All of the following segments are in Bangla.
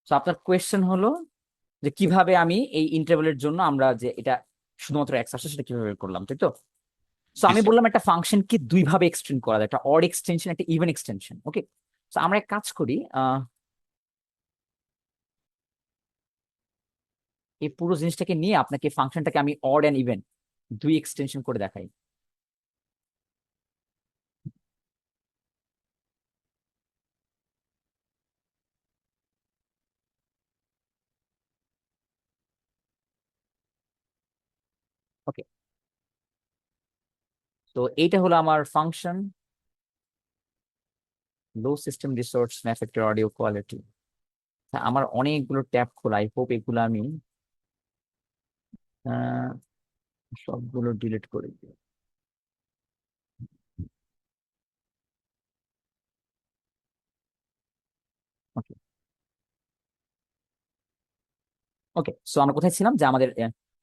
তো আপনার কোয়েশ্চেন হলো যে কিভাবে আমি এই ইন্টারভ্যালের জন্য আমরা যে এটা শুধুমাত্র এক্স আসছে সেটা কিভাবে বের করলাম, তাই তো? তো জি আমি স্যার। বললাম একটা ফাংশনকে দুই ভাবে এক্সটেন্ড করা যায়, একটা অড এক্সটেনশন, একটা ইভেন এক্সটেনশন। ওকে, তো আমরা এক কাজ করি, এই পুরো জিনিসটাকে নিয়ে আপনাকে ফাংশনটাকে আমি অড অ্যান্ড ইভেন দুই এক্সটেনশন করে দেখাই। ওকে, তো এইটা হলো আমার function low system resource effected audio quality. আমার অনেকগুলো ট্যাব খোলা, আই হোপ এগুলো আমি আহ, সবগুলো ডিলিট করে দিই। ওকে, ওকে, সো আমরা কোথায় ছিলাম যে আমাদের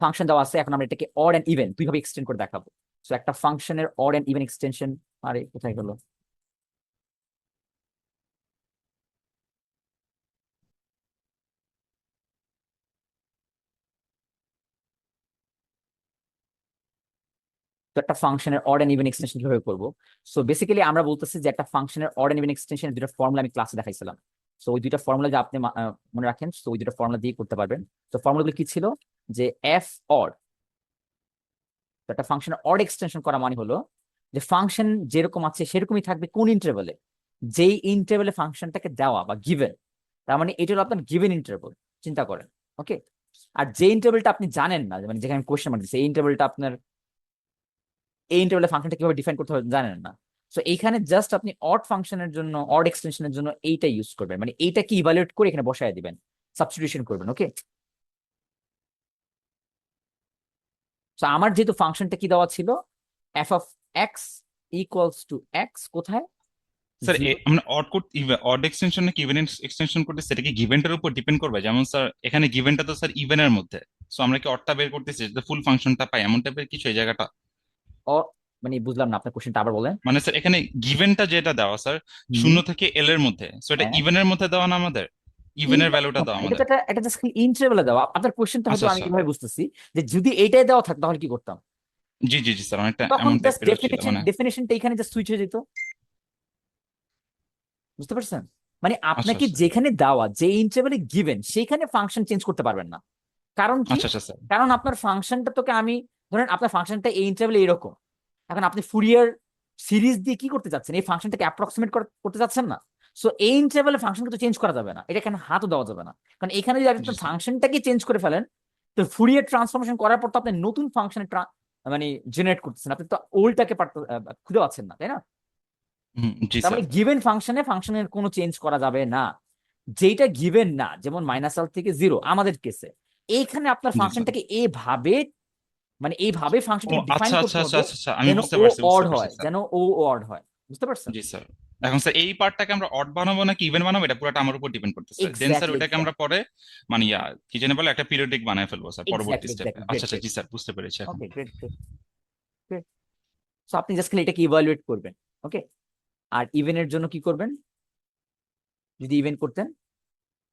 ফাংশন দেওয়া আছে, এখন আমরা এটাকে অড এন্ড ইভেন দুইভাবে এক্সটেন্ড করে দেখাবো। সো একটা ফাংশনের অড এন্ড ইভেন এক্সটেনশন, আরে কোথায় গেল? তো একটা ফাংশনের অড এন্ড ইভেন এক্সটেনশন কিভাবে করবো? সো বেসিক্যালি আমরা বলতেছি যে একটা ফাংশনের অড এন্ড ইভেন এক্সটেনশনের দুটো ফর্মুলা আমি ক্লাসে দেখাইছিলাম। সো ওই দুইটা ফর্মুলা যে আপনি মনে রাখেন, তো ওই দুটো ফর্মুলা দিয়ে করতে পারবেন। তো ফর্মুলাগুলো কি ছিল? যে এফ অড, তো একটা ফাংশনের অড এক্সটেনশন করা মানে হলো যে ফাংশন যেরকম আছে সেরকমই থাকবে কোন ইন্টারভ্যালে, যেই ইন্টারভ্যালে ফাংশনটাকে দেওয়া বা গিভেন। তার মানে এটা হলো আপনার গিভেন ইন্টারভ্যাল, চিন্তা করেন। ওকে, আর যে ইন্টারভ্যালটা আপনি জানেন না, মানে যেখানে আমি কোশ্চেন মার্ক দিচ্ছি, এই ইন্টারভ্যালটা আপনার, এই ইন্টারভ্যালে ফাংশনটা কিভাবে ডিফাইন করতে হবে জানেন না। সো এইখানে জাস্ট আপনি অড ফাংশনের জন্য, অড এক্সটেনশনের জন্য এইটা ইউজ করবেন, মানে এইটাকে ইভালুয়েট করে এখানে বসায় দিবেন, সাবস্টিটিউশন করবেন। ওকে, তো আমার যেহেতু ফাংশনটা কি দেওয়া ছিল, F of x equals to x কোথায়, স্যার 0। আমরা অড এক্সটেনশন নাকি ইভেন এক্সটেনশন করতে সেটা কি গিভেনটার উপর ডিপেন্ড করবে? যেমন স্যার এখানে গিভেনটা তো স্যার ইভেনের মধ্যে, সো আমরা কি অডটা বের করতেছি যাতে ফুল ফাংশনটা পাই, এমন টাইপের কিছু এই জায়গাটা? মানে বুঝলাম না, আপনার কোশ্চেনটা আবার বলেন। মানে স্যার এখানে গিভেনটা যেটা দেওয়া স্যার হুম, 0 থেকে L এর মধ্যে, সো এটা হ্যাঁ, ইভেনের মধ্যে দেওয়া না আমাদের, ইভেনের ভ্যালুটা দেওয়া এটা তো আমাদের। এটা জাস্ট ইন্টারভ্যালে দেওয়া। আপনার কোশ্চেনটা হয়তো আচ্ছা আমি আচ্ছা। কিভাবে বুঝতেছি, যে যদি এইটাই দেওয়া থাকতো তাহলে কি করতাম? জি জি জি স্যার, অনেকটা তখন এমন জাস্ট টাইপেরও ছিল ডেফিনেশন মানে। ডেফিনেশনটা এখানে জাস্ট সুইচ হয়ে যেত। বুঝতে পারছেন? মানে আচ্ছা আপনাকে আচ্ছা যেখানে দেওয়া, যে ইন্টারভ্যালে গিভেন, সেখানে ফাংশন চেঞ্জ করতে পারবেন না। কারণ কি? আচ্ছা আচ্ছা স্যার। কারণ আপনার ফাংশনটা তোকে আমি, ধরেন আপনার ফাংশনটা এই ইন্টারভ্যালে এরকম, এখন আপনি ফুরিয়ার সিরিজ দিয়ে কি করতে চাচ্ছেন? এই ফাংশনটাকে অ্যাপ্রক্সিমেট করতে চাচ্ছেন না। সো এই ইন্টারভ্যালে ফাংশনকে তো চেঞ্জ করা যাবে না, এটা এখানে হাতও দেওয়া যাবে না। কারণ এখানে যদি আপনি জি স্যার। ফাংশনটাকে চেঞ্জ করে ফেলেন, তো ফুরিয়ার ট্রান্সফরমেশন করার পর তো আপনি নতুন ফাংশনে মানে জেনারেট করতেছেন, আপনি তো ওল্ডটাকে খুঁজে পাচ্ছেন না, তাই না? জি তার স্যার। মানে গিভেন ফাংশনে ফাংশনের কোনো চেঞ্জ করা যাবে না। যেটা গিভেন না, যেমন -L থেকে 0 আমাদের কেসে, এইখানে আপনার জি স্যার। ফাংশনটাকে এইভাবে, মানে এইভাবে ও ফাংশনটাকে ডিফাইন আচ্ছা আচ্ছা করতে আচ্ছা হবে আচ্ছা আচ্ছা, আমি যেন বুঝতে ও পারছি অড বুঝতে পারছি হয়, স্যার। যেন ও অড হয়। বুঝতে পারছেন? জি স্যার। এখন স্যার এই পার্টটাকে আমরা অড বানাবো নাকি ইভেন বানাবো, এটা পুরোটা আমার উপর ডিপেন্ড করতেছে, দেন স্যার এক্স্যাক্টলি, ওইটাকে আমরা এক্স্যাক্টলি, পরে মানে কি জানি বলে একটা পিরিয়ডিক বানায় ফেলবো স্যার পরবর্তী এক্স্যাক্টলি, স্টেপে। এক্স্যাক্টলি, আচ্ছা গ্রেট, আচ্ছা, গ্রেট। জি স্যার বুঝতে পেরেছি এখন। ওকে, গ্রেট, গ্রেট, গ্রেট। সো আপনি জাস্ট খালি এটাকে ইভালুয়েট করবেন। ওকে, আর ইভেনের জন্য কি করবেন? যদি ইভেন করতেন,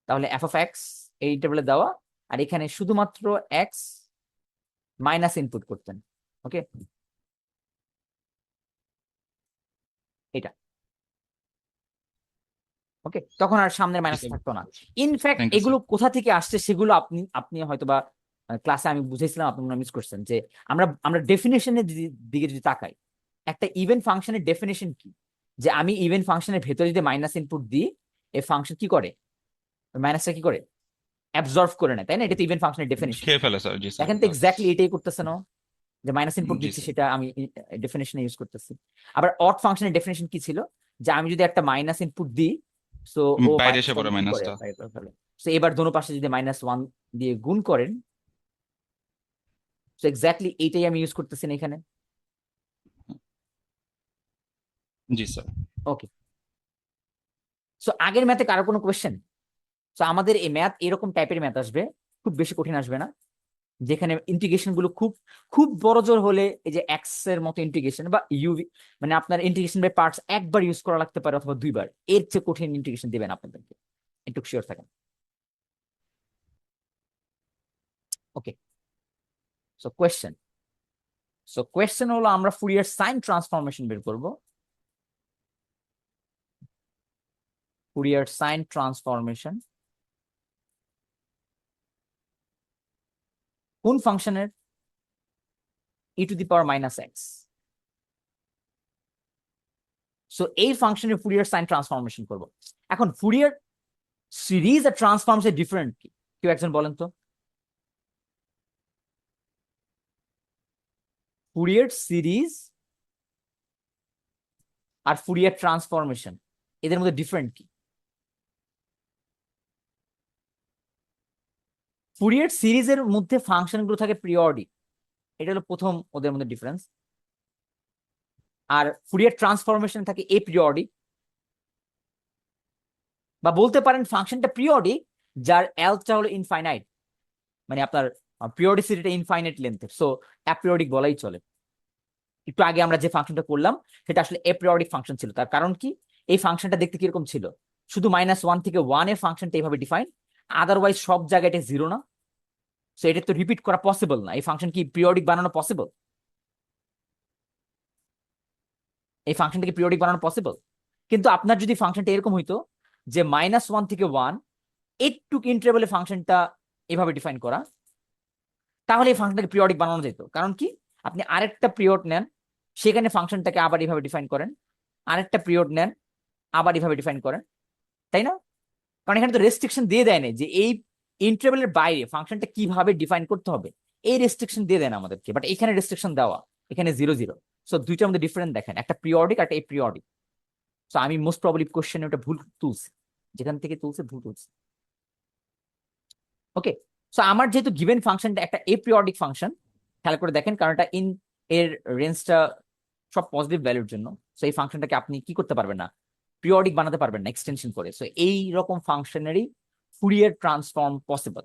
তাহলে এফ অফ এক্স এই টেবিলে দেওয়া, আর এখানে শুধুমাত্র এক্স মাইনাস ইনপুট করতেন। ওকে, এটা। ওকে, তখন আর সামনের জি মাইনাস স্যার। থাকতো না। ইনফ্যাক্ট থ্যাংক ইউ এগুলো স্যার। কোথা থেকে আসছে সেগুলো আপনি আপনি হয়তো বা ক্লাসে আমি বুঝাইছিলাম, আপনি মনে মিস করছেন, যে আমরা আমরা ডেফিনেশনের দিকে যদি তাকাই, একটা ইভেন ফাংশনের ডেফিনেশন কি? যে আমি ইভেন ফাংশনের ভেতরে যদি মাইনাস ইনপুট দিই, এই ফাংশন কি করে? মাইনাসটা কি করে? অ্যাবজর্ভ করে নেয়, তাই না? এটা তো ইভেন ফাংশনের ডেফিনেশন। খেয়ে ফেলে স্যার, জি স্যার দেখেন তো দাস। এক্স্যাক্টলি এটাই করতেছে না? যে মাইনাস ইনপুট জি দিচ্ছি স্যার। সেটা আমি ডেফিনেশনে ইউজ করতেছি। আবার অড ফাংশনের ডেফিনেশন কি ছিল? যে আমি যদি একটা মাইনাস ইনপুট দিই, সো ও বাইরে এসে পড়ে মাইনাসটাকে কি করে, মাইনাসটা। বাইরে করে ফেলে। সো এবার দোনো পাশে যদি -1 দিয়ে গুণ করেন, সো এক্স্যাক্টলি এইটাই আমি ইউজ করতেছি না এখানে। জি স্যার। ওকে, সো আগের ম্যাথে কারো কোনো কোয়েশ্চেন? সো আমাদের এই ম্যাথ এরকম টাইপের ম্যাথ আসবে, খুব বেশি কঠিন আসবে না, যেখানে ইন্টিগ্রেশন গুলো খুব খুব বড় জোর হলে এই যে এক্স এর মতো ইন্টিগ্রেশন বা ইউভি, মানে আপনার ইন্টিগ্রেশন বাই পার্টস একবার ইউজ করা লাগতে পারে অথবা দুইবার, এর চেয়ে কঠিন ইন্টিগ্রেশন দিবেন আপনাদেরকে, একটু শিওর থাকেন। ওকে, সো কোয়েশ্চেন হলো আমরা ফুরিয়ার সাইন ট্রান্সফরমেশন বের করব। ফুরিয়ার সাইন ট্রান্সফরমেশন কোন ফাংশনের? e⁻⁻x। সো এই ফাংশনের ফুরিয়ার সাইন ট্রান্সফরমেশন করব। এখন ফুরিয়ার সিরিজ আর ট্রান্সফর্মস এর ডিফারেন্ট কি? কেউ একজন বলেন তো। ফুরিয়ার সিরিজ আর ফুরিয়ার ট্রান্সফরমেশন এদের মধ্যে ডিফারেন্ট কি? ফুরিয়ার সিরিজের মধ্যে ফাংশনগুলো থাকে পিরিয়ডিক, এটা হলো প্রথম ওদের মধ্যে ডিফারেন্স। আর ফুরিয়ার ট্রান্সফরমেশন থাকে এপিরিয়ডিক, বা বলতে পারেন ফাংশনটা পিরিয়ডিক যার এলটা হলো ইনফাইনাইট, মানে আপনার পিরিয়ডিসিটিটা ইনফাইনাইট লেন্থের, সো অ্যাপিরিয়ডিক বলাই চলে। একটু আগে আমরা যে ফাংশনটা করলাম সেটা আসলে এপিরিয়ডিক ফাংশন ছিল। তার কারণ কি? এই ফাংশনটা দেখতে কিরকম ছিল? শুধু -1 থেকে 1 এর ফাংশনটা এইভাবে ডিফাইন, আদারওয়াইজ সব জায়গায় এটা জিরো না। সো এটা তো রিপিট করা পসিবল না। এই ফাংশন কি পিরিয়ডিক বানানো পসিবল? এই ফাংশনটাকে পিরিয়ডিক বানানো পসিবল? কিন্তু আপনার যদি ফাংশনটা এরকম হইতো যে -1 থেকে 1 একটু ইন্টারভ্যালে ফাংশনটা এভাবে ডিফাইন করা, তাহলে এই ফাংশনটাকে পিরিয়ডিক বানানো যেত। কারণ কি? আপনি আরেকটা পিরিয়ড নেন, সেখানে ফাংশনটাকে আবার এইভাবে ডিফাইন করেন, আরেকটা পিরিয়ড নেন, আবার এইভাবে ডিফাইন করেন, তাই না? কারণ এখানে তো রেস্ট্রিকশন দিয়ে দেয় না যে এই ইন্টারভ্যালের বাইরে ফাংশনটা কিভাবে ডিফাইন করতে হবে, এই রেস্ট্রিকশন দিয়ে দেন আমাদেরকে। বাট এখানে রেস্ট্রিকশন দেওয়া, এখানে 0 0। সো দুইটার মধ্যে ডিফারেন্ট দেখেন, একটা পিরিয়ডিক আর একটা এপিরিয়ডিক। সো আমি মোস্ট প্রবাবলি কোশ্চেনে ওটা ভুল তুলছি, যেখান থেকে তুলছে ভুল তুলছি। ওকে, সো আমার যেহেতু গিভেন ফাংশনটা একটা এপিরিয়ডিক ফাংশন, খেয়াল করে দেখেন, কারণ এটা ইন এর রেঞ্জটা সব পজিটিভ ভ্যালুর জন্য। সো এই ফাংশনটাকে আপনি কি করতে পারবেন না, পিরিয়ডিক বানাতে পারবেন না এক্সটেনশন করে। সো এই রকম ফাংশনেরই ফুরিয়ার ট্রান্সফর্ম পসিবল।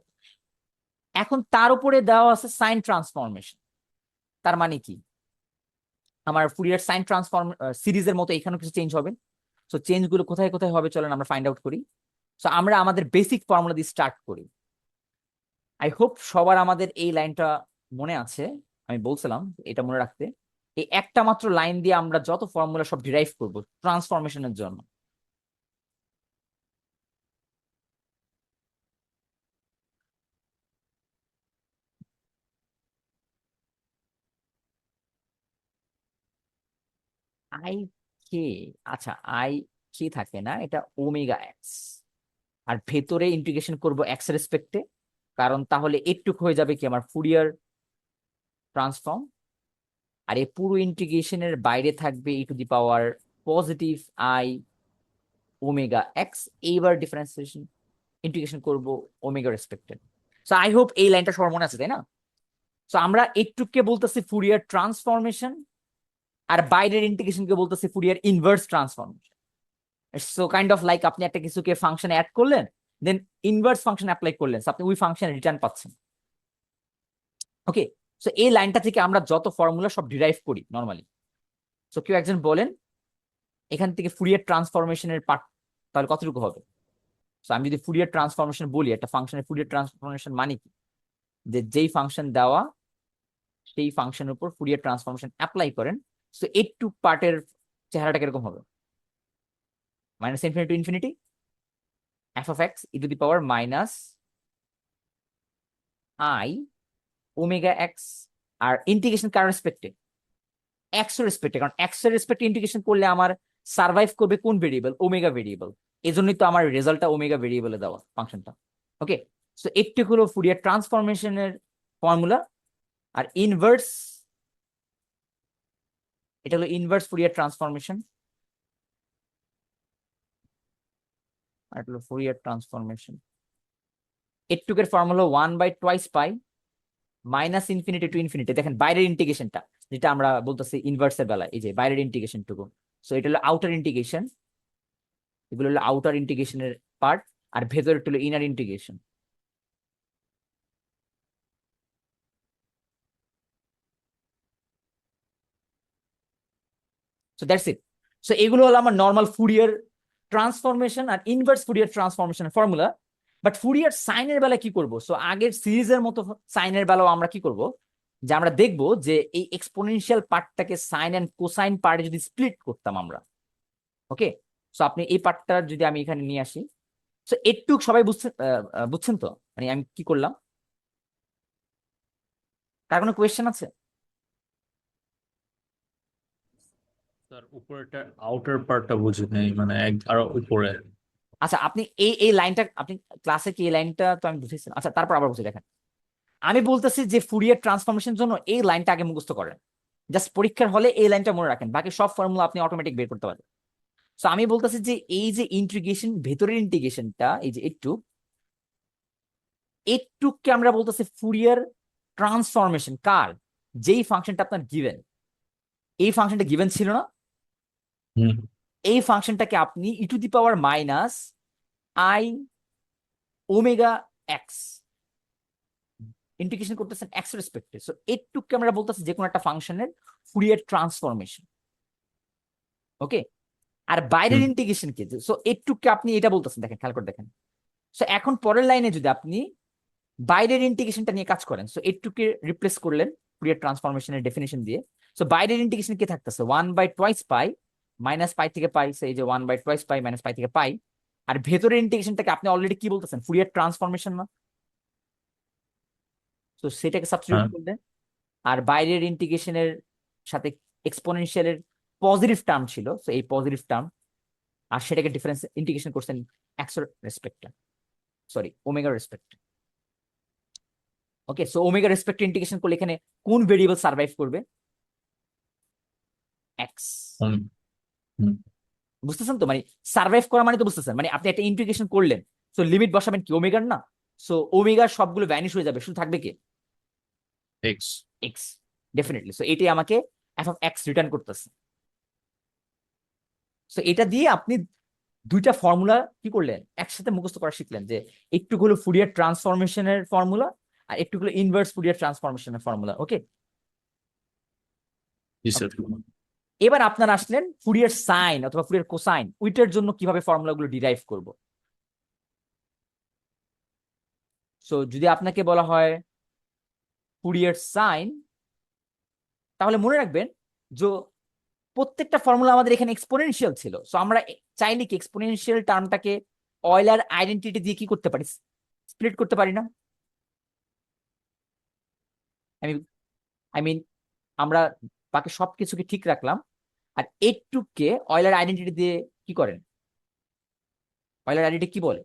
এখন তার উপরে দেওয়া আছে সাইন ট্রান্সফরমেশন। তার মানে কি? আমার ফুরিয়ার সাইন ট্রান্সফর্ম সিরিজের মতো এখানেও কিছু চেঞ্জ হবে। সো চেঞ্জ গুলো কোথায় কোথায় হবে চলেন আমরা ফাইন্ড আউট করি। সো আমরা আমাদের বেসিক ফর্মুলা দিয়ে স্টার্ট করি। আই হোপ সবার আমাদের এই লাইনটা মনে আছে। আমি বলছিলাম এটা মনে রাখতে। এই একটা মাত্র লাইন দিয়ে আমরা যত ফর্মুলা সব ডিরাইভ করব ট্রান্সফরমেশনের জন্য। আই কে, আচ্ছা আই কে থাকে না, এটা ওমেগা এক্স। আর ভেতরে ইন্টিগ্রেশন করব এক্স রেসপেক্টে, কারণ তাহলে একটুকু হয়ে যাবে কি আমার ফুরিয়ার ট্রান্সফর্ম। আর এই পুরো ইন্টিগ্রেশনের বাইরে থাকবে e⁻⁻⁻⁰ আই ওমেগা এক্স। এইবার ডিফারেন্সিয়েশন ইন্টিগ্রেশন করব omega respected. So I hope এই লাইনটা সবার মনে আছে, তাই না? সো আমরা একটুকে বলতেছি ফুরিয়ার ট্রান্সফরমেশন, আর বাইরের ইন্টিগ্রেশনকে বলতেছি Fourier inverse transformation. So kind of like আপনি একটা কিছুকে ফাংশনে অ্যাড করলেন, দেন ইনভার্স ফাংশন অ্যাপ্লাই করলেন, আপনি ওই ফাংশন রিটার্ন পাচ্ছেন। ওকে, সো এই লাইনটা থেকে আমরা যত ফর্মুলা সব ডিরাইভ করি নর্মালি। সো কেউ একজন বলেন এখান থেকে ফুরিয়ার ট্রান্সফরমেশনের পার্ট তাহলে কতটুকু হবে? সো আমি যদি ফুরিয়ার ট্রান্সফরমেশন বলি, একটা ফাংশনের ফুরিয়ার ট্রান্সফরমেশন মানে কি? যে যেই ফাংশন দেওয়া সেই ফাংশনের উপর ফুরিয়ার ট্রান্সফরমেশন অ্যাপ্লাই করেন। সো একটু পার্টের চেহারাটা কিরকম হবে? -∞ to ∞ f(x) e⁻⁻i omega x. আর ইন্টিগ্রেশন কার রেসপেক্টে? এক্স এর রেসপেক্টে, কারণ এক্স এর রেসপেক্টে ইন্টিগ্রেশন করলে আমার সার্ভাইভ করবে কোন ভেরিয়েবল? Omega variable. এই জন্যই তো আমার রেজাল্টটা ওমেগা ভেরিয়েবলে দেওয়া ফাংশনটা। ওকে, সো একটু হলো ফুরিয়ার ট্রান্সফরমেশনের ফর্মুলা। আর ইনভার্স, এটা হলো ইনভার্স ফুরিয়ার ট্রান্সফরমেশন। আর এটা হলো ফুরিয়ার ট্রান্সফরমেশন। এর ফর্মুলা 1/2 পাই -∞ to ∞। দেখেন বাইরের ইন্টিগ্রেশনটা, যেটা আমরা বলতেছি ইনভার্সের বেলায়, এই যে বাইরের ইন্টিগ্রেশন টুকু। সো এটা হলো আউটার ইন্টিগ্রেশন, এগুলো হলো আউটার ইন্টিগ্রেশনের পার্ট, আর ভেতরে হলো inner integration. So that's it. So এগুলো হলো আমার নর্মাল ফুরিয়ার ট্রান্সফরমেশন আর ইনভার্স ফুরিয়ার ট্রান্সফরমেশনের ফর্মুলা। বাট ফুরিয়ার সাইনের বেলা কি করব? সো আগের সিরিজের মতো সাইনের বেলাও আমরা কি করব, যে আমরা দেখব যে এই এক্সপোনেনশিয়াল পার্টটাকে সাইন এন্ড কোসাইন পার্টে যদি স্প্লিট করতাম আমরা। ওকে, সো আপনি এই পার্টটা যদি আমি এখানে নিয়ে আসি, সো এটুক সবাই বুঝছেন? বুঝছেন তো মানে আমি কি করলাম? কার কোনো কোয়েশ্চেন আছে? স্যার উপরেরটা আউটার পার্টটা বুঝি নাই, মানে আরো উপরে। আচ্ছা, আপনি এই লাইনটা আপনি ক্লাসে কি এই লাইনটা তো আমি বুঝেছিলাম। আচ্ছা, তারপর আবার বুঝে দেখেন। আমি বলতেছি যে ফুরিয়ার ট্রান্সফরমেশন জন্য এই লাইনটা আগে মুখস্থ করেন, জাস্ট পরীক্ষার হলে এই লাইনটা মনে রাখেন, বাকি সব ফর্মুলা আপনি অটোমেটিক বের করতে পারবেন। তো আমি বলতেছি যে এই যে ইন্টিগ্রেশন, ভেতরের ইন্টিগ্রেশনটা, এই যে এইটুককে আমরা বলতেছি ফুরিয়ার ট্রান্সফরমেশন। কার? যেই ফাংশনটা আপনার গিভেন, এই ফাংশনটা গিভেন ছিল না, হুম এই ফাংশনটাকে আপনি e to the power minus i omega x integration করতেছেন এক্স রেসপেক্টে। সো এইটুককে আমরা বলতেছি যে কোনো একটা ফাংশনের ফুরিয়ার ট্রান্সফরমেশন। ওকে, আর বাইরের হুম ইন্টিগ্রেশন কি? সো এইটুককে আপনি এটা বলতেছেন, দেখেন খেয়াল করে দেখেন। সো এখন পরের লাইনে যদি আপনি বাইরের ইন্টিগ্রেশনটা নিয়ে কাজ করেন, সো এইটুকে রিপ্লেস করলেন ফুরিয়ার ট্রান্সফরমেশনের ডেফিনেশন দিয়ে। সো বাইরের ইন্টিগ্রেশন কি থাকতেছে? 1/2 পাই মাইনাস পাই থেকে পাই, এই যে 1/2 পাই মাইনাস পাই থেকে পাই। আর ভেতরের ইন্টিগ্রেশনটাকে আপনি অলরেডি কি বলতেছেন? ফুরিয়ার ট্রান্সফরমেশন না? তো সেটাকে সাবস্টিটিউট হ্যাঁ করলেন। আর বাইরের ইন্টিগ্রেশনের সাথে এক্সপোনেনশিয়ালের পজিটিভ টার্ম ছিল, সো এই পজিটিভ টার্ম, আর সেটাকে ডিফারেন্স ইন্টিগ্রেশন করছেন এক্স রেসপেক্টে, সরি ওমেগার রেসপেক্ট। ওকে, সো ওমেগা রেসপেক্ট ইন্টিগ্রেশন করলে এখানে কোন ভেরিয়েবল সার্ভাইভ করবে? এক্স। হুম হুম বুঝতেছেন তো? মানে সার্ভাইভ করা মানে তো বুঝতেছেন, মানে আপনি একটা ইন্টিগ্রেশন করলেন, সো লিমিট বসাবেন কি? ওমেগার না? সো ওমেগার সবগুলো ভ্যানিশ হয়ে যাবে, শুধু থাকবে কি? এক্স। এক্স। ডেফিনেটলি, সো এটাই আমাকে এফ অফ এক্স রিটার্ন করতেছে। সো এটা দিয়ে আপনি দুইটা ফর্মুলা কি করলেন? একসাথে মুখস্থ করা শিখলেন, যে একটু হলো ফুরিয়ার ট্রান্সফরমেশনের ফর্মুলা আর একটু হলো ইনভার্স ফুরিয়ার ট্রান্সফরমেশনের ফর্মুলা। ওকে, জি স্যার। এবার আপনার আসলেন ফুরিয়ার সাইন অথবা ফুরিয়ার কোসাইন, ওইটার জন্য কিভাবে ফর্মুলাগুলো ডিরাইভ করব। সো যদি আপনাকে বলা হয় ফুরিয়ার সাইন, তাহলে মনে রাখবেন যে প্রত্যেকটা ফর্মুলা আমাদের এখানে এক্সপোনেনশিয়াল ছিল। সো আমরা চাইলে কি এক্সপোনেনশিয়াল টার্মটাকে অয়লার আইডেন্টিটি দিয়ে কি করতে পারি? স্প্লিট করতে পারি না? আমি আই মিন আমরা বাকি সবকিছুকে ঠিক রাখলাম, আর এইটুককে অয়লার আইডেন্টিটি দিয়ে কি করেন? অয়লার আইডেন্টিটি কি বলে?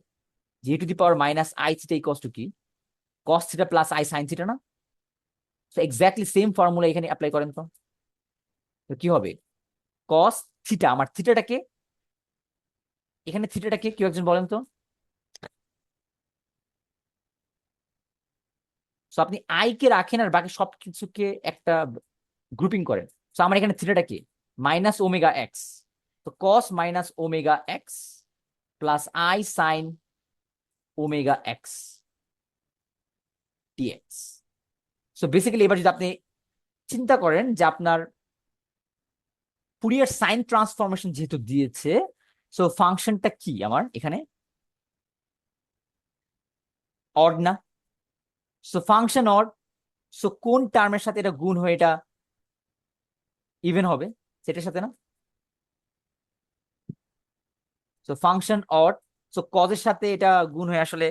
E to the power minus i theta equals to কি? Cos theta plus i sine theta না? তো এক্স্যাক্টলি সেম ফর্মুলা এখানে অ্যাপ্লাই করেন তো। তো কি হবে? কস থিটা, আমার থিটাটাকে এখানে, থিটাটাকে কেউ একজন বলেন তো। সো আপনি আই কে রাখেন আর বাকি সবকিছুকে একটা গ্রুপিং করেন। সো আমার এখানে থিটাটা কি? Minus omega x. তো cos minus omega x plus i sine omega x dx. So basically এবার যদি আপনি চিন্তা করেন যে আপনার ফুরিয়ার সাইন ট্রান্সফরমেশন যেহেতু দিয়েছে, সো ফাংশনটা কি আমার এখানে? অড না? সো ফাংশন অড, সো কোন টার্মের সাথে এটা গুণ হয়ে এটা ইভেন হবে? সেটার সাথে না? সো ফাংশন অড, সো কজের সাথে এটা গুণ হয়ে আসলে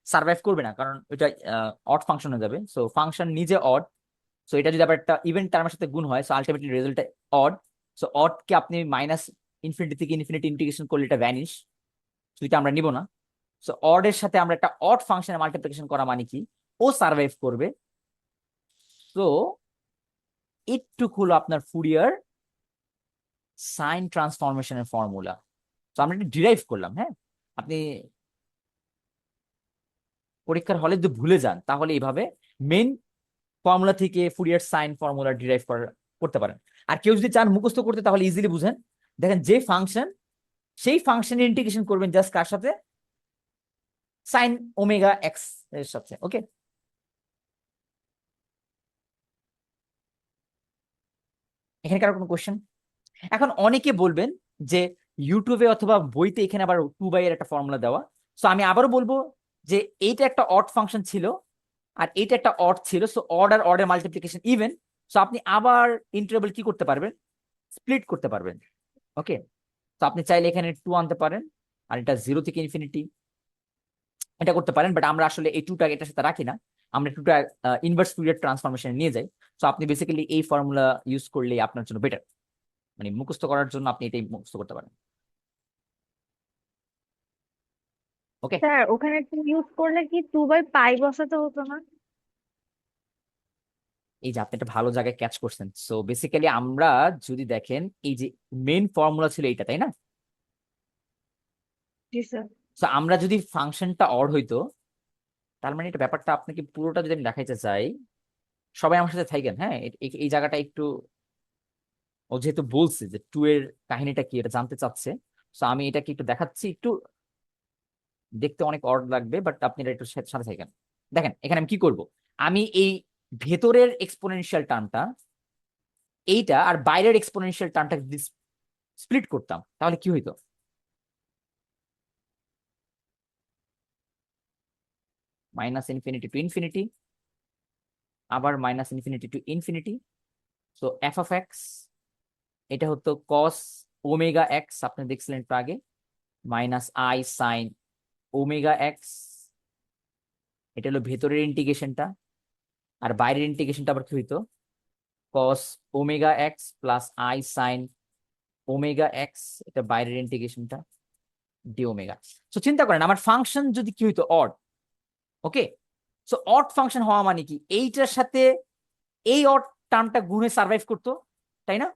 সার্ভাইভ করবে না, কারণ এটা অড ফাংশন হয়ে যাবে। সো ফাংশন নিজে অড, সো এটা যদি আবার একটা ইভেন টার্মের সাথে গুণ হয়, সো আলটিমেটলি রেজাল্টটা অড। সো অড কে আপনি মাইনাস ইনফিনিটি থেকে ইনফিনিটি ইন্টিগ্রেশন করলে এটা ভ্যানিশ, সো এটা আমরা নিব না। সো অড এর সাথে আমরা একটা অড ফাংশনে মাল্টিপ্লিকেশন করা মানে কি? ও সার্ভাইভ করবে। সো এইটুক হলো আপনার ফুরিয়ার সাইন ট্রান্সফরমেশনের ফর্মুলা। তো আমরা এটা ডিরাইভ করলাম। হ্যাঁ, আপনি পরীক্ষার হলে যদি ভুলে যান তাহলে এইভাবে মেইন ফর্মুলা থেকে ফুরিয়ার সাইন ফর্মুলা ডিরাইভ করতে পারেন। আর কেউ যদি চান মুখস্থ করতে তাহলে ইজিলি বুঝেন, দেখেন যে ফাংশন, সেই ফাংশনের ইন্টিগ্রেশন করবেন জাস্ট কার সাথে? সাইন ওমেগা এক্স এর সাথে। ওকে, এখানে কারো কোনো কোশ্চেন? এখন অনেকে বলবেন যে ইউটিউবে অথবা বইতে এখানে আবার 2 বাই এর একটা ফর্মুলা দেওয়া। সো আমি আবারও বলবো যে এইটা একটা অড ফাংশন ছিল আর এইটা একটা অড ছিল, সো অড আর অডের মাল্টিপ্লিকেশন ইভেন, সো আপনি আবার ইন্টারভেল কি করতে পারবেন, স্প্লিট করতে পারবেন। ওকে, তো আপনি চাইলে এখানে 2 আনতে পারেন আর এটা 0 থেকে ইনফিনিটি এটা করতে পারেন, বাট আমরা আসলে এই 2টা এটার সাথে রাখি না, আমরা 2টা ইনভার্স ফুরিয়ার ট্রান্সফরমেশন নিয়ে যাই। সো আপনি বেসিক্যালি এই ফর্মুলা ইউজ করলেই আপনার জন্য বেটার, মানে মুখস্থ করার জন্য আপনি এটাই মুখস্থ করতে পারেন। ওকে, স্যার ওখানে ইউজ করলে কি 2/π বসাতে হতো না? এই যে আপনি একটা ভালো জায়গায় ক্যাচ করছেন। সো বেসিক্যালি আমরা যদি দেখেন এই যে মেইন ফর্মুলা ছিল এইটা, তাই না? জি স্যার। সো আমরা যদি ফাংশনটা অড হইতো, তার মানে এটা ব্যাপারটা আপনাকে পুরোটা যদি আমি দেখাইতে চাই, সবাই আমার সাথে থাকেন, হ্যাঁ? এই জায়গাটা একটু, ও যেহেতু বলছে যে 2 এর কাহিনীটা কি এটা জানতে চাচ্ছে, সো আমি এটাকে একটু দেখাচ্ছি, একটু দেখতে অনেক অড লাগবে, বাট আপনি এটা একটু সাথে থাকেন। দেখেন এখানে আমি কি করব, আমি এই ভেতরের এক্সপোনেনশিয়াল টার্মটা এইটা আর বাইরের এক্সপোনেনশিয়াল টার্মটা স্প্লিট করতাম, তাহলে কি হইতো? মাইনাস ইনফিনিটি টু ইনফিনিটি, আবার minus infinity to infinity. So F of x এটা হতো কস ওমেগা এক্স, আপনি দেখছিলেন একটু আগে, minus I sine omega x, এটা হলো ভেতরের ইন্টিগ্রেশনটা। আর বাইরের ইন্টিগ্রেশনটা আবার কি হইতো, কস omega x plus i sine omega x, এটা বাইরের ইন্টিগ্রেশনটা ডি ওমেগা। সো চিন্তা করেন আমার ফাংশন যদি কি হইতো, অড। ওকে, সো অড ফাংশন হওয়া মানে কি, এইটার সাথে এই অড টার্মটা গুণে সার্ভাইভ করতো, তাই না?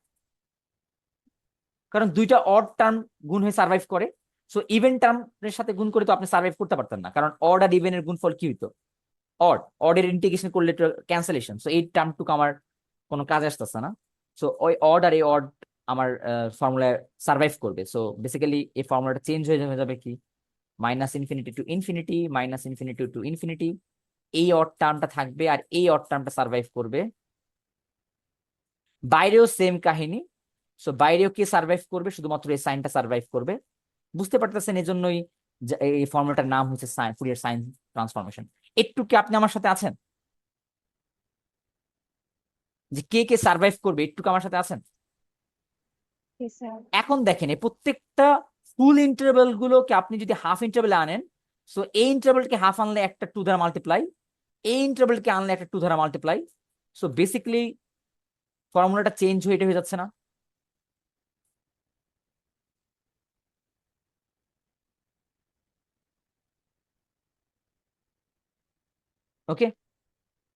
কারণ দুইটা অড টার্ম গুণ হয়ে সার্ভাইভ করে। সো ইভেন টার্মের সাথে গুণ করে তো আপনি সার্ভাইভ করতে পারতেন না, কারণ অড আর ইভেনের গুণফল কি হইতো, অড। অডের ইন্টিগ্রেশন করলে ক্যান্সেলেশন, সো এই টার্মটুকু আমার কোনো কাজে আসতেছে না। সো ওই অড আর এই অড আমার ফর্মুলায় সার্ভাইভ করবে। সো বেসিক্যালি এই ফর্মুলাটা চেঞ্জ হয়ে যাবে কি, minus infinity to infinity, minus infinity to infinity, এই অড টার্মটা থাকবে আর এই অড টার্মটা সার্ভাইভ করবে। বাইরেও সেম কাহিনী, সো বাইরেও কি সার্ভাইভ করবে, শুধুমাত্র এই সাইনটা সার্ভাইভ করবে। বুঝতে পারতেছেন, এই জন্যই এই ফর্মুলাটার নাম হচ্ছে ফুরিয়ার সাইন ট্রান্সফরমেশন। একটু কি আপনি আমার সাথে আছেন, যে কে কে সার্ভাইভ করবে, একটু আমার সাথে আছেন? জি স্যার। এখন দেখেন এই প্রত্যেকটা ফুল ইন্টারভেল গুলোকে আপনি যদি হাফ ইন্টারভেলে আনেন, সো এই ইন্টারভেলকে হাফ আনলে একটা 2 দ্বারা মাল্টিপ্লাই, এই ইন্টারভেলকে আনলে একটা 2 দ্বারা মাল্টিপ্লাই। সো বেসিক্যালি ফর্মুলাটা চেঞ্জ হয়ে এটা হয়ে যাচ্ছে না? ওকে,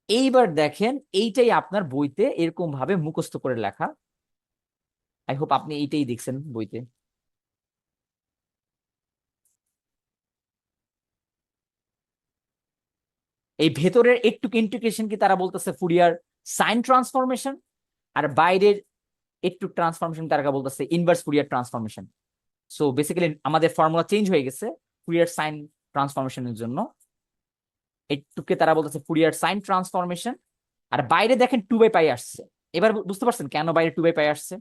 এইবার দেখেন এইটাই আপনার বইতে এরকম ভাবে মুখস্থ করে লেখা। আই হোপ আপনি এইটাই দেখছেন বইতে। এই ভেতরের একটু ইন্টিগ্রেশন কি তারা বলতেছে ফুরিয়ার সাইন ট্রান্সফরমেশন, আর বাইরের একটু ট্রান্সফরমেশন তারা বলতেছে inverse Fourier transformation. So basically আমাদের ফর্মুলা চেঞ্জ হয়ে গেছে ফুরিয়ার সাইন ট্রান্সফরমেশনের জন্য, একটুকে তারা বলতেছে ফুরিয়ার সাইন ট্রান্সফরমেশন। আর বাইরে দেখেন 2/π আসছে, এবার বুঝতে পারছেন কেন বাইরে 2/π আসছে?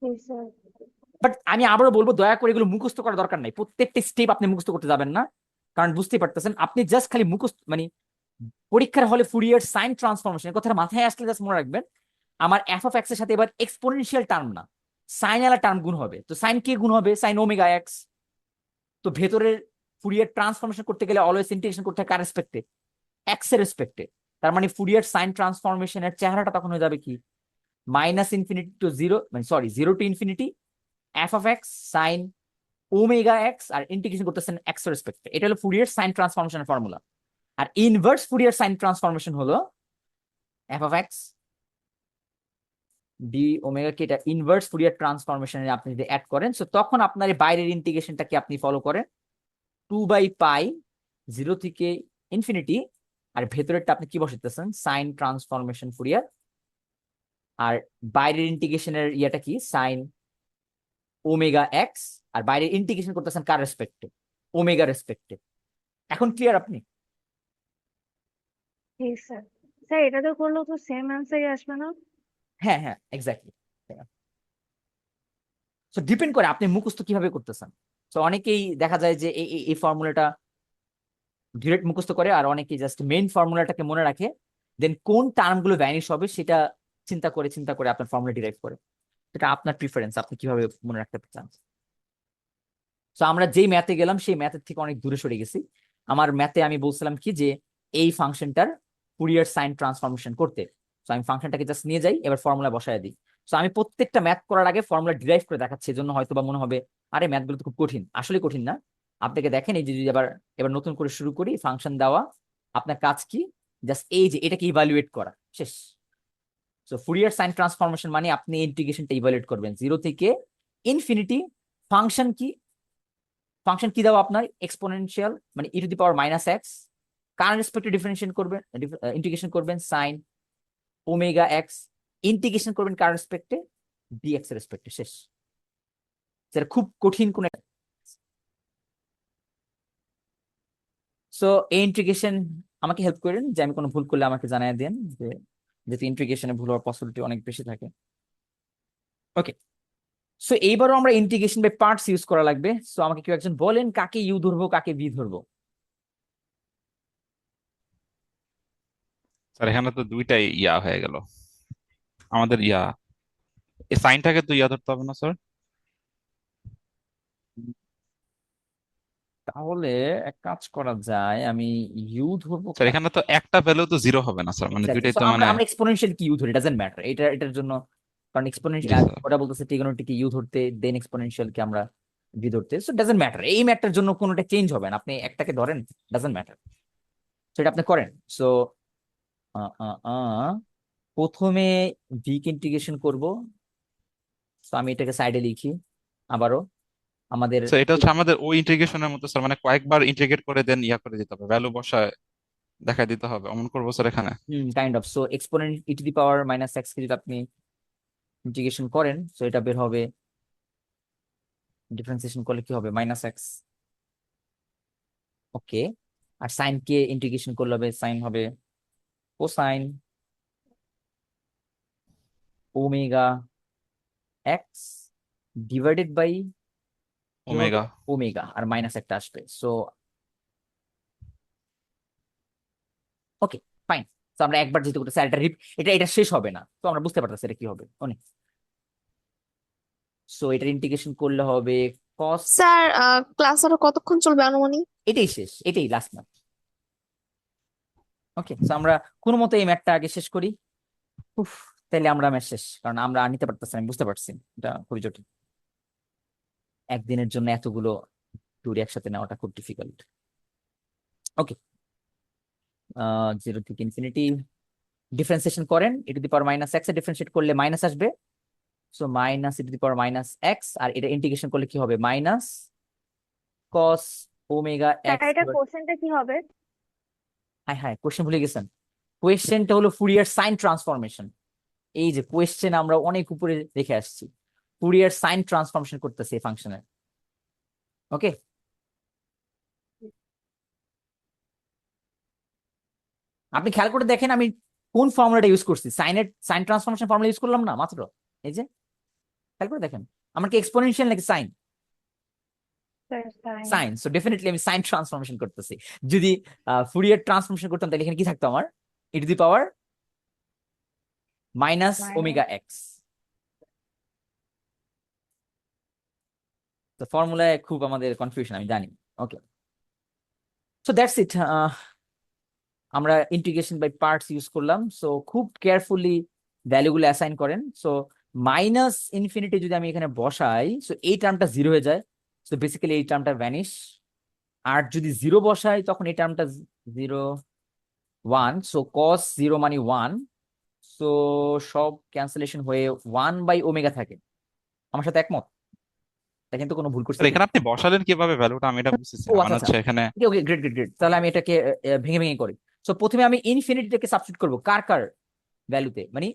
জি স্যার। বাট আমি আবারও বলবো, দয়া করে এগুলো মুখস্থ করার দরকার নাই, প্রত্যেকটা স্টেপ আপনি মুখস্থ করতে যাবেন না, কারণ বুঝতেই পারতেছেন আপনি জাস্ট খালি মুখস্থ, মানে পরীক্ষার হলে ফুরিয়ার সাইন ট্রান্সফরমেশন কথাটা মাথায় আসলে জাস্ট মনে রাখবেন, আমার এফ অফ এক্স এর সাথে এবার এক্সপোনেনশিয়াল টার্ম না, সাইন আলা টার্ম গুণ হবে। তো সাইন কে গুণ হবে, সাইন ওমেগা এক্স। তো ভেতরের ফুরিয়ার ট্রান্সফরমেশন করতে গেলে অলওয়েজ ইন্টিগ্রেশন করতে হয় কার রেসপেক্টে, এক্স এর রেসপেক্টে। তার মানে ফুরিয়ার সাইন ট্রান্সফরমেশনের চেহারাটা তখন হয়ে যাবে কি, মাইনাস ইনফিনিটি টু জিরো, মানে sorry 0 to infinity f of x sine omega x, আর ইন্টিগ্রেশন করতেছেন এক্স এর রেসপেক্টে। এটা হলো ফুরিয়ার সাইন ট্রান্সফরমেশনের ফর্মুলা। আর ইনভার্স ফুরিয়ার সাইন ট্রান্সফরমেশন হলো f of x d omega কে, এটা ইনভার্স ফুরিয়ার ট্রান্সফরমেশনে আপনি যদি অ্যাড করেন, সো তখন আপনার এই বাইরের ইন্টিগ্রেশনটাকে আপনি ফলো করেন 2/π 0 থেকে ইনফিনিটি, আর ভেতরেরটা আপনি কি বসাতেছেন সাইন ট্রান্সফরমেশন ফুরিয়ার, আর বাইরের ইন্টিগ্রেশনের ইয়েটা কি সাইন ওমেগা এক্স, আর বাইরের ইন্টিগ্রেশন করতেছেন কার রেসপেক্টে, ওমেগা রেসপেক্টে। এখন ক্লিয়ার আপনি? জি স্যার। স্যার এটাতে করলেও তো সেম অ্যান্সারই আসবে না? হ্যাঁ হ্যাঁ, এক্স্যাক্টলি। সো ডিপেন্ড করে আপনি মুখস্থ কিভাবে করতেছেন। তো অনেকেই দেখা যায় যে এই ফর্মুলাটা ডিরেক্ট মুখস্থ করে, আর অনেকে জাস্ট মেইন ফর্মুলাটাকে মনে রাখে, দেন কোন টার্মগুলো ভ্যানিশ হবে সেটা চিন্তা করে আপনার ফর্মুলা ডিরাইভ করে। সেটা আপনার প্রিফারেন্স, আপনি কিভাবে মনে রাখতে চান। তো আমরা যেই ম্যাথে গেলাম সেই ম্যাথের থেকে অনেক দূরে সরে গেছি। আমার ম্যাথে আমি বলছিলাম কি যে এই ফাংশনটার ফুরিয়ার সাইন ট্রান্সফরমেশন করতে, তো আমি ফাংশনটাকে জাস্ট নিয়ে যাই, এবার ফর্মুলা বসায় দিই। তো আমি প্রত্যেকটা ম্যাথ করার আগে ফর্মুলা ডিরাইভ করে দেখাচ্ছি, এজন্য হয়তো বা মনে হবে আরে ম্যাথগুলো তো খুব কঠিন, আসলে কঠিন না। আপনাকে দেখেন এই যে যদি এবার নতুন করে শুরু করি, ফাংশন দেওয়া, আপনার কাজ কি, জাস্ট এই যে এটাকে ইভালুয়েট করা, শেষ। সো ফুরিয়ার সাইন ট্রান্সফরমেশন মানে আপনি ইন্টিগ্রেশনটা ইভালুয়েট করবেন 0 থেকে ইনফিনিটি। ফাংশন কি, ফাংশন কি দাও আপনার, এক্সপোনেনশিয়াল মানে e to the power minus x, কার রেসপেক্টে ডিফারেন্সিয়েট করবেন, ইন্টিগ্রেশন করবেন সাইন ওমেগা এক্স, ইন্টিগ্রেশন করবেন কার রেসপেক্টে, ডিএক্স এর রেসপেক্টে, শেষ। সেটা খুব কঠিন কোন। সো এই ইন্টিগ্রেশন আমাকে হেল্প করেন, যে আমি কোনো ভুল করলে আমাকে জানাই দেন, যে যেহেতু ইন্টিগ্রেশনে ভুল হওয়ার পসিবিলিটি অনেক বেশি থাকে। ওকে, সো এইবারও আমরা ইন্টিগ্রেশন বাই পার্টস ইউজ করা লাগবে। সো আমাকে কেউ একজন বলেন কাকে ইউ ধরবো কাকে বি ধরবো। স্যার এখানে তো দুইটাই ইয়া হয়ে গেল আমাদের ইয়া, এই সাইনটাকে তো ইয়া ধরতে হবে না স্যার? তাহলে এক কাজ করা যায়, আমি ইউ ধরবো। স্যার এখানে তো একটা ভ্যালু তো জিরো হবে না স্যার, মানে দুইটাই তো আমরা মানে। আমরা এক্সপোনেনশিয়াল কি ইউ ধরি, ডাজন্ট ম্যাটার এটার জন্য, কারণ জি এক্সপোনেনশিয়াল স্যার। ওটা বলতেছে ট্রিগোনোমেট্রিকে ইউ ধরতে, দেন এক্সপোনেনশিয়াল কে আমরা ভি ধরতে। সো ডাজন্ট ম্যাটার, এই ম্যাটার জন্য কোনোটা চেঞ্জ হবে না, আপনি একটাকে ধরেন, ডাজন্ট ম্যাটার, সেটা আপনি করেন। সো প্রথমে ভি কে ইন্টিগ্রেশন করব। তো আমি এটাকে সাইডে লিখি আবারও আমাদের। স্যার এটা হচ্ছে আমাদের ওই ইন্টিগ্রেশনের মতো স্যার, মানে কয়েকবার ইন্টিগ্রেট করে দেন ইয়া করে দিতে হবে, ভ্যালু বসায় দেখা দিতে হবে, অমন করবো স্যার এখানে? Kind of. So exponent e to the power minus x কে যদি আপনি ইন্টিগ্রেশন করেন, সো এটা বের হবে, ডিফারেন্সিয়েশন করলে কি হবে, মাইনাস এক্স। ওকে, আর সাইন কে ইন্টিগ্রেশন করলে হবে, সাইন হবে cosine omega x divided by কি হবে, ওমেগা। ওমেগা, আর মাইনাস একটা আসবে। So okay, fine. তো আমরা একবার যেহেতু করতেছি, আর এটা শেষ হবে না, তো আমরা বুঝতে পারতেছি এটা কি হবে অনেক। সো এটার ইন্টিগ্রেশন করলে হবে কস, স্যার ক্লাস আরো কতক্ষণ চলবে আনুমানিক? এটাই শেষ, এটাই লাস্ট ম্যাথ। ওকে, তো আমরা কোনো মতো এই ম্যাথটা আগে শেষ করি। উফ, তাহলে আমরা ম্যাথ শেষ, কারণ আমরা আর নিতে পারতেছি না, আমি বুঝতে পারছি এটা খুবই জটিল, একদিনের জন্য এতগুলো ট্যুর একসাথে নেওয়াটা খুব ডিফিকাল্ট। ওকে, 0 থেকে ইনফিনিটি ডিফারেন্সিয়েশন করেন, e to the power minus x এ ডিফারেন্সিয়েট করলে মাইনাস আসবে। So minus e to the power minus x, আর এটা ইন্টিগ্রেশন করলে কি হবে, মাইনাস কস ওমেগা এক্স। এটা কোশ্চেনটা কি হবে? হ্যাঁ হ্যাঁ, কোয়েশ্চেন ভুলে গেছেন, কোয়েশ্চেনটা হলো ফুরিয়ার সাইন ট্রান্সফরমেশন। এই যে কোয়েশ্চেন আমরা অনেক উপরে দেখে আসছি, ফুরিয়ার সাইন ট্রান্সফরমেশন করতেছে এই ফাংশনে। ওকে, আপনি খেয়াল করে দেখেন আমি কোন ফর্মুলাটা ইউজ করছি, সাইন ট্রান্সফরমেশন ফর্মুলা ইউজ করলাম না মাত্র, এই যে খেয়াল করে দেখেন, আমার কি এক্সপোনেনশিয়াল নাকি সাইন, সাইন। সো ডেফিনেটলি আমি সাইন ট্রান্সফরমেশন করতেছি। যদি ফুরিয়ার ট্রান্সফরমেশন করতাম তাহলে এখানে কি থাকতো আমার, e to the power minus omega x. তো ফর্মুলায় খুব আমাদের কনফিউশন আমি জানি। Okay, so that's it. আমরা ইন্টিগ্রেশন বাই পার্টস ইউজ করলাম। সো খুব কেয়ারফুলি ভ্যালুগুলো অ্যাসাইন করেন। সো মাইনাস ইনফিনিটি যদি আমি এখানে বসাই, সো এই টার্মটা 0 হয়ে যায়, সো বেসিক্যালি এই টার্মটা ভ্যানিশ। আর যদি 0 বসাই তখন এই টার্মটা 0 1, সো কস 0 মানে 1। সো সব ক্যান্সেলেশন হয়ে 1 বাই ওমেগা থাকে। আমার সাথে একমত? দেখেন তো কোনো ভুল করছি স্যার কি? এখানে আপনি বসালেন কিভাবে ভ্যালুটা, আমি এটা বুঝতেছি ও না, আচ্ছা মানে আচ্ছা, হচ্ছে এখানে। ওকে গ্রেট গ্রেট গ্রেট, তাহলে আমি এটাকে ভেঙে ভেঙে করি। সো প্রথমে আমি ইনফিনিটিটাকে সাবস্টিটিউট করবো কার কার ভ্যালুতে, মানে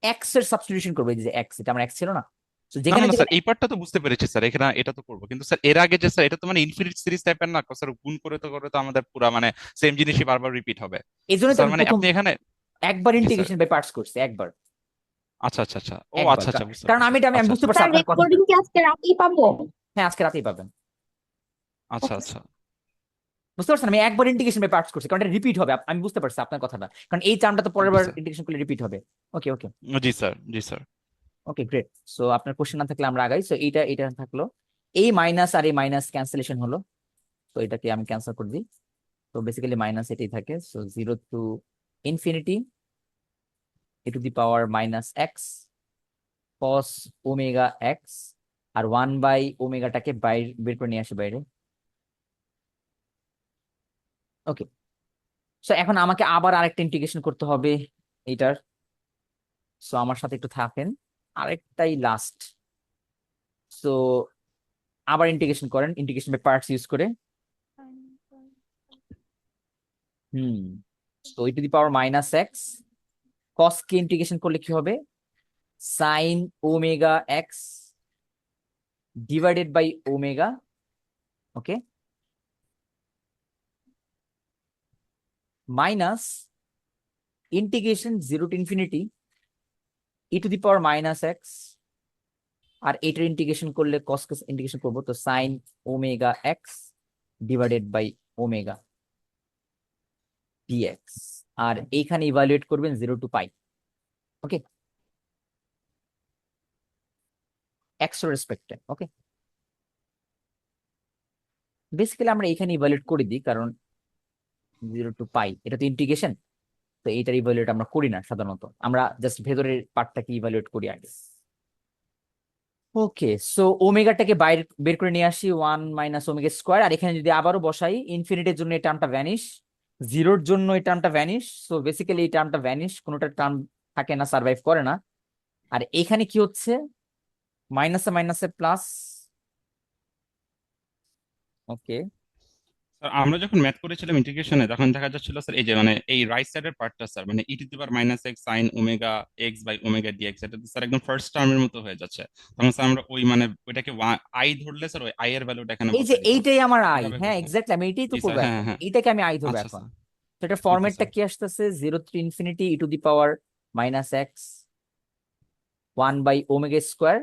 এক্স এর সাবস্টিটিউশন করবো, এই যে এক্স, এটা আমার এক্স ছিল না, তো না যেখানে না না স্যার, যেখানে এই পার্টটা তো বুঝতে পেরেছি স্যার, এখানে এটা তো করবো, কিন্তু স্যার এর আগে যে স্যার এটা তো মানে ইনফিনিট সিরিজ টাইপের না স্যার, গুণ করে তো আমাদের পুরা মানে সেম জিনিসই বারবার রিপিট হবে। এই জন্য তো স্যার আমি মানে প্রথম আপনি এখানে। একবার জি স্যার। ইন্টিগ্রেশন বাই পার্টস করছি, একবার আচ্ছা আচ্ছা আচ্ছা, ও একবার আচ্ছা আচ্ছা, বুঝতে কারণ পারছি আমি এটা আমি আচ্ছা বুঝতে আচ্ছা পারছি স্যার আপনার কথাটা। রেকর্ডিং কি আজকে রাতেই পাবো? হ্যাঁ, আজকে রাতেই পাবেন। আচ্ছা ওকে আচ্ছা। বুঝতে পারছেন? আমি একবার ইন্টিগ্রেশন বাই পার্টস করছি কারণ এটা রিপিট হবে। আমি বুঝতে পারছি আপনার কথাটা, কারণ এই টার্মটা তো পরের জি বার স্যার, ইন্টিগ্রেশন করলে রিপিট হবে। ওকে ওকে জি স্যার, জি স্যার। Okay great. সো আপনার কোশ্চেন না থাকলে আমরা আগাই। সো এটা থাকলো, এই মাইনাস আর এই মাইনাস ক্যান্সেলেশন হলো, তো এটাকে আমি ক্যান্সেল করে দিই। তো বেসিক্যালি মাইনাস এটাই থাকে। So 0 to infinity e to the power minus x cos omega x, আর 1/ওমেগাটাকে বাইরে বের করে নিয়ে আসে বাইরে। ওকে, সো এখন আমাকে আবার আরেকটা ইন্টিগ্রেশন করতে হবে এইটার। সো আমার সাথে একটু থাকেন, আরেকটাই লাস্ট। সো আবার ইন্টিগ্রেশন করেন, ইন্টিগ্রেশন বাই পার্টস ইউজ করে। হুম, তো e to the power minus x cos কে ইন্টিগ্রেশন করলে কি হবে, sine omega x divided by omega. Okay, minus integration 0 to infinity e to the power minus x, আর এটার ইন্টিগ্রেশন করলে কস ইন্টিগ্রেশন করবো, তো sine omega x divided by omega dx, আর এইখানে ইভালুয়েট করবেন 0 টু পাই। ওকে, এক্স এর রেসপেক্টে। ওকে, বেসিক্যালি আমরা এখানে ইভালুয়েট করে দিই কারণ 0 টু পাই এটা তো ইন্টিগ্রেশন, তো এইটার ইভালুয়েট আমরা করি না সাধারণত, আমরা জাস্ট ভেতরের পার্টটাকে ইভালুয়েট করি আগে। ওকে, সো ওমেগাটাকে বাইরে বের করে নিয়ে আসি 1 - ওমেগা স্কোয়ার, আর এখানে যদি আবারও বসাই ইনফিনিটির জন্য এই টার্মটা ভ্যানিশ, জিরোর জন্য এই টার্মটা ভ্যানিশ। সো বেসিক্যালি এই টার্মটা ভ্যানিশ, কোনোটা টার্ম থাকে না, সার্ভাইভ করে না। আর এখানে কি হচ্ছে, মাইনাসে মাইনাসে প্লাস। ওকে, স্যার আমরা যখন ম্যাথ করেছিলাম ইন্টিগ্রেশনে তখন দেখা যাচ্ছিল স্যার এই যে মানে এই রাইট সাইডের পার্টটা স্যার মানে e to the power minus x sine omega x by omega dx, এটা তো স্যার একদম ফার্স্ট টার্মের মতো হয়ে যাচ্ছে। তখন স্যার আমরা ওই মানে ওইটাকে আই ধরলে স্যার ওই আই এর ভ্যালুটা এখানে এই যে বসাই দিতাম। এইটাই আমার আই, এভাবে হ্যাঁ করতে। এক্স্যাক্টলি আমি এইটাই তো জি স্যার, করবো হ্যাঁ এখন, হ্যাঁ। এইটাকে আমি আই ধরবো আচ্ছা এখন। স্যার। তো এটা ওকে ফরম্যাটটা স্যার। কি আসতেছে, 0 to infinity e to the power minus x 1/ওমেগা square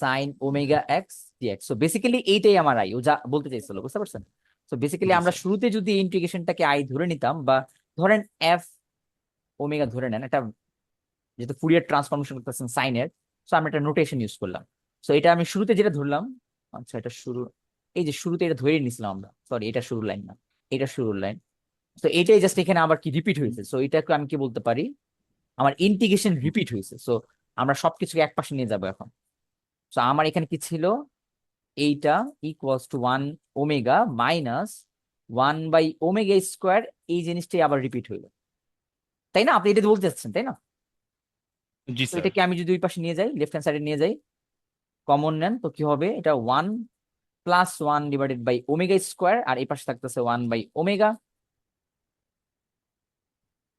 sine omega x dx. So basically এইটাই আমার আই, ও যা বলতে চাইছিল, বুঝতে পারছেন? তো বেসিক্যালি জি আমরা স্যার। শুরুতে যদি ইন্টিগ্রেশনটাকে আই ধরে নিতাম, বা ধরেন এফ ওমেগা ধরে নেন, এটা যেহেতু ফুরিয়ার ট্রান্সফরমেশন করতেছেন সাইনের, সো আমরা একটা নোটেশন ইউজ করলাম। সো এটা আমি শুরুতে যেটা ধরলাম, আচ্ছা এটা শুরু, এই যে শুরুতে এটা ধরে নিছিলাম আমরা, সরি এটা শুরুর লাইন না, এটা শুরুর লাইন। তো এটাই জাস্ট এখানে আবার কি রিপিট হয়েছে, সো এটাকে আমি কি বলতে পারি, আমার ইন্টিগ্রেশন রিপিট হয়েছে। সো আমরা সবকিছুকে এক পাশে নিয়ে যাবো এখন। সো আমার এখানে কি ছিল, এইটা ইকুয়ালস টু 1 ওমেগা মাইনাস 1/ওমেগা স্কোয়ার, এই জিনিসটাই আবার রিপিট হইলো, তাই না? আপনি এটা বলতে চাচ্ছেন তাই না? জি তো স্যার। এটাকে আমি যদি ওই পাশে নিয়ে যাই, লেফট হ্যান্ড সাইডে নিয়ে যাই, কমন নেন, তো কি হবে, এটা 1 + 1/ওমেগা স্কোয়ার, আর এই পাশে থাকতেছে 1/ওমেগা।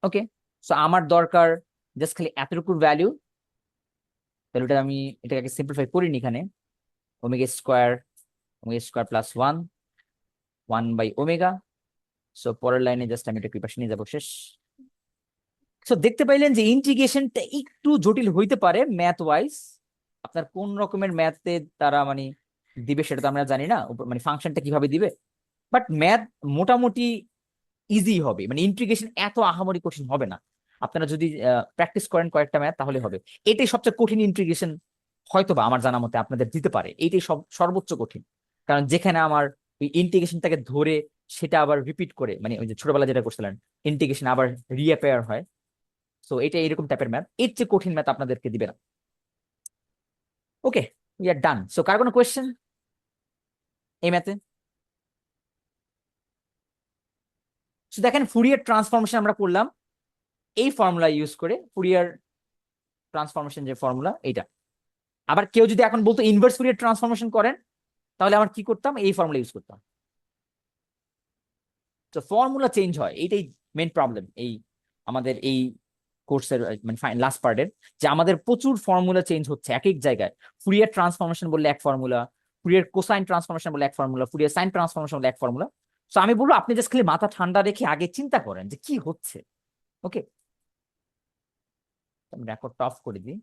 ওকে, সো আমার দরকার জাস্ট খালি এতটুকুর ভ্যালু, তাহলে ওটা আমি এটাকে সিম্পলিফাই করিনি এখানে, ওমেগা স্কোয়ার প্লাস 1 1/ওমেগা। সো পরের লাইনে জাস্ট আমি এটা পাশে নিয়ে যাবো, শেষ। সো দেখতে পাইলেন যে ইন্টিগ্রেশনটা একটু জটিল হইতে পারে ম্যাথ ওয়াইজ, আপনার কোন রকমের ম্যাথে তারা মানে দিবে সেটা তো আমরা জানি না, মানে ফাংশনটা কিভাবে দিবে, বাট ম্যাথ মোটামুটি ইজি হবে, মানে ইন্টিগ্রেশন এত আহামরি কঠিন হবে না। আপনারা যদি প্র্যাকটিস করেন কয়েকটা ম্যাথ তাহলে হবে। এটাই সবচেয়ে কঠিন ইন্টিগ্রেশন হয়তোবা আমার জানা মতে আপনাদের দিতে পারে, এইটাই সর্বোচ্চ কঠিন, কারণ যেখানে আমার ওই ইন্টিগ্রেশনটাকে ধরে সেটা আবার রিপিট করে, মানে ওই যে ছোটবেলা যেটা করছিলেন ইন্টিগ্রেশন আবার রিঅ্যাপিয়ার হয়। সো এটা এরকম টাইপের ম্যাথ, এর চেয়ে কঠিন ম্যাথ আপনাদেরকে দিবে না। ওকে, উই আর ডান। সো কার কোনো কোয়েশ্চেন এই ম্যাথে? দেখেন ফুরিয়ার ট্রান্সফরমেশন আমরা করলাম এই ফর্মুলা ইউজ করে, ফুরিয়ার ট্রান্সফরমেশন যে ফর্মুলা এইটা। আবার কেউ যদি এখন বলতো ইনভার্স ফুরিয়ার ট্রান্সফরমেশন করেন, তাহলে আমার কি করতাম, এই ফর্মুলা ইউজ করতাম। তো ফর্মুলা চেঞ্জ হয়, এইটাই মেইন প্রবলেম এই আমাদের এই কোর্সের মানে লাস্ট পার্টের, যে আমাদের প্রচুর ফর্মুলা চেঞ্জ হচ্ছে এক এক জায়গায়। ফুরিয়ার ট্রান্সফরমেশন বললে এক ফর্মুলা, ফুরিয়ার কোসাইন ট্রান্সফরমেশন বলে এক ফর্মুলা, ফুরিয়ার সাইন ট্রান্সফরমেশন বলে এক ফর্মুলা। তো আমি বলবো আপনি জাস্ট খালি মাথা ঠান্ডা রেখে আগে চিন্তা করেন যে কি হচ্ছে। ওকে, আমি রেকর্ডটা অফ করে দিই।